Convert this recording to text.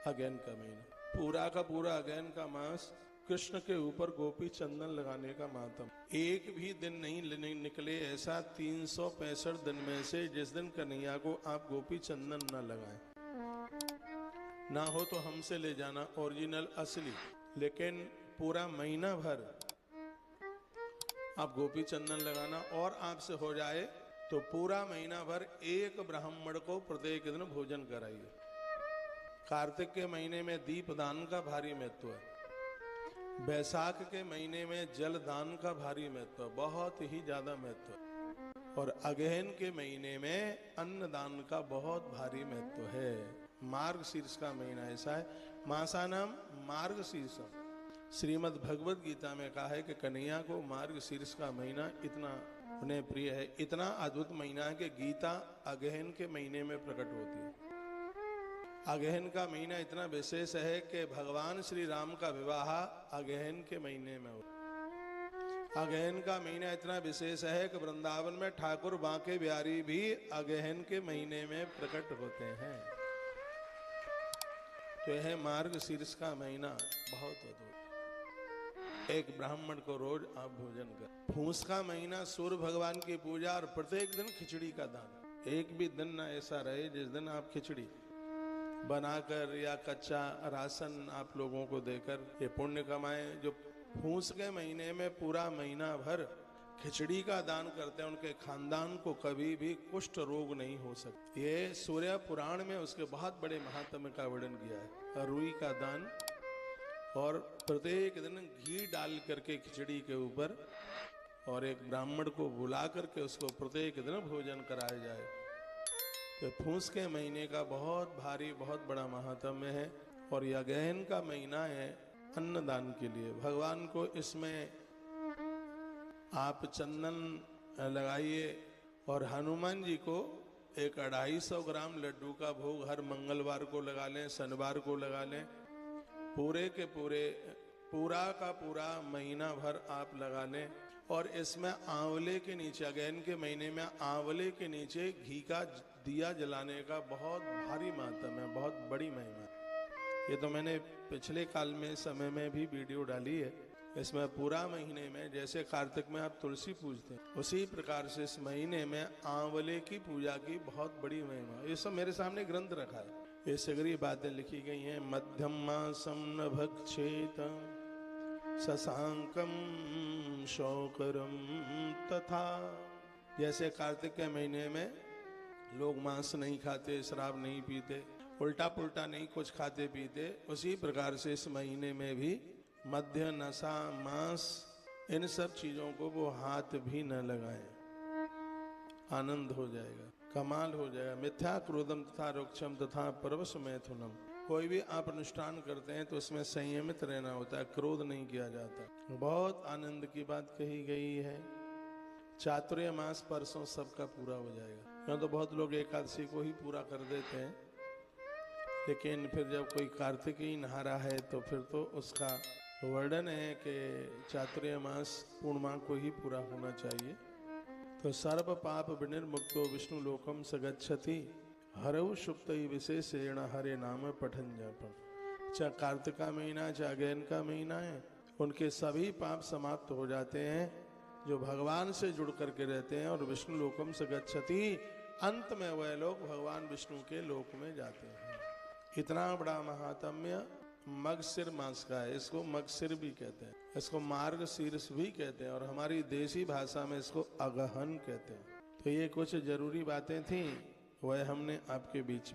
Again का महीना, पूरा का पूरा अगैन का मास कृष्ण के ऊपर गोपी चंदन लगाने का मातम। एक भी दिन नहीं निकले ऐसा 365 दिन में से जिस दिन कन्हैया को आप गोपी चंदन न लगाएं। ना हो तो हमसे ले जाना ओरिजिनल असली, लेकिन पूरा महीना भर आप गोपी चंदन लगाना। और आपसे हो जाए तो पूरा महीना भर एक ब्राह्मण को प्रत्येक दिन भोजन कराइए। कार्तिक के महीने में दीप दान का भारी महत्व है, बैसाख के महीने में जल दान का भारी महत्व, बहुत ही ज्यादा महत्व, और अगहन के महीने में अन्न दान का बहुत भारी महत्व है। मार्गशीर्ष का महीना ऐसा है, मासानाम मार्गशीर्षम। श्रीमद् भगवद गीता में कहा है कि कन्हैया को मार्गशीर्ष का महीना इतना उन्हें प्रिय है, इतना अद्भुत महीना है कि गीता अगहन के महीने में प्रकट होती है। अगहन का महीना इतना विशेष है कि भगवान श्री राम का विवाह अगहन के महीने में हो। अगहन का महीना इतना विशेष है कि वृंदावन में ठाकुर बांके बिहारी भी अगहन के महीने में प्रकट होते हैं। तो यह मार्गशीर्ष का महीना बहुत अद्भुत। एक ब्राह्मण को रोज आप भोजन कर। फूस का महीना सूर्य भगवान की पूजा और प्रत्येक दिन खिचड़ी का दान। एक भी दिन ना ऐसा रहे जिस दिन आप खिचड़ी बनाकर या कच्चा राशन आप लोगों को देकर ये पुण्य कमाएं। जो फूस के महीने में पूरा महीना भर खिचड़ी का दान करते हैं उनके खानदान को कभी भी कुष्ठ रोग नहीं हो सकता। ये सूर्य पुराण में उसके बहुत बड़े महात्म्य का वर्णन किया है। रुई का दान और प्रत्येक दिन घी डाल करके खिचड़ी के ऊपर और एक ब्राह्मण को बुला करके उसको प्रत्येक दिन भोजन कराया जाए। तो फूस के महीने का बहुत भारी बहुत बड़ा महात्म्य है। और यह अगहन का महीना है अन्नदान के लिए। भगवान को इसमें आप चंदन लगाइए और हनुमान जी को एक 250 ग्राम लड्डू का भोग हर मंगलवार को लगा लें, शनिवार को लगा लें। पूरे के पूरा का पूरा महीना भर आप लगा लें। और इसमें आंवले के नीचे, अगहन के महीने में आंवले के नीचे घी का दिया जलाने का बहुत भारी महत्व है, बहुत बड़ी महिमा है। ये तो मैंने पिछले काल में समय में भी वीडियो डाली है। इसमें पूरा महीने में जैसे कार्तिक में आप तुलसी पूजते हैं, उसी प्रकार से इस महीने में आंवले की पूजा की बहुत बड़ी महिमा। ये सब मेरे सामने ग्रंथ रखा है, ये सगरी बातें लिखी गई हैं। मध्यम मासम न भक्षेत शशांकम शौकरम तथा। जैसे कार्तिक के महीने में लोग मांस नहीं खाते, शराब नहीं पीते, उल्टा पुल्टा नहीं कुछ खाते पीते, उसी प्रकार से इस महीने में भी मद्य, नशा, मांस, इन सब चीजों को वो हाथ भी न लगाएं। आनंद हो जाएगा, कमाल हो जाएगा। मिथ्या क्रोधम तथा रुक्षम तथा परवश मैथुनम। कोई भी आप अनुष्ठान करते हैं तो उसमें संयमित रहना होता है, क्रोध नहीं किया जाता। बहुत आनंद की बात कही गई है। चातुर्य मास परसों सबका पूरा हो जाएगा। यहाँ तो बहुत लोग एकादशी को ही पूरा कर देते हैं, लेकिन फिर जब कोई कार्तिक ही नहा रहा है तो फिर तो उसका वर्णन है कि चातुर्य मास पूर्णिमा को ही पूरा होना चाहिए। तो सर्व पाप विनिर्मुक्तो विष्णु लोकम सगच्छति हरऊ सुप्त विशेषेण हरे नाम पठन जपम। चाहे कार्तिक का महीना चाहे अगहन का महीना है, उनके सभी पाप समाप्त हो जाते हैं जो भगवान से जुड़ करके रहते हैं। और विष्णु लोकम सगच्छति, अंत में वह लोग भगवान विष्णु के लोक में जाते हैं। इतना बड़ा महात्म्य मगशिर मास का है। इसको मगशिर भी कहते हैं, इसको मार्गशीर्ष भी कहते हैं, और हमारी देसी भाषा में इसको अगहन कहते हैं। तो ये कुछ जरूरी बातें थी, वह हमने आपके बीच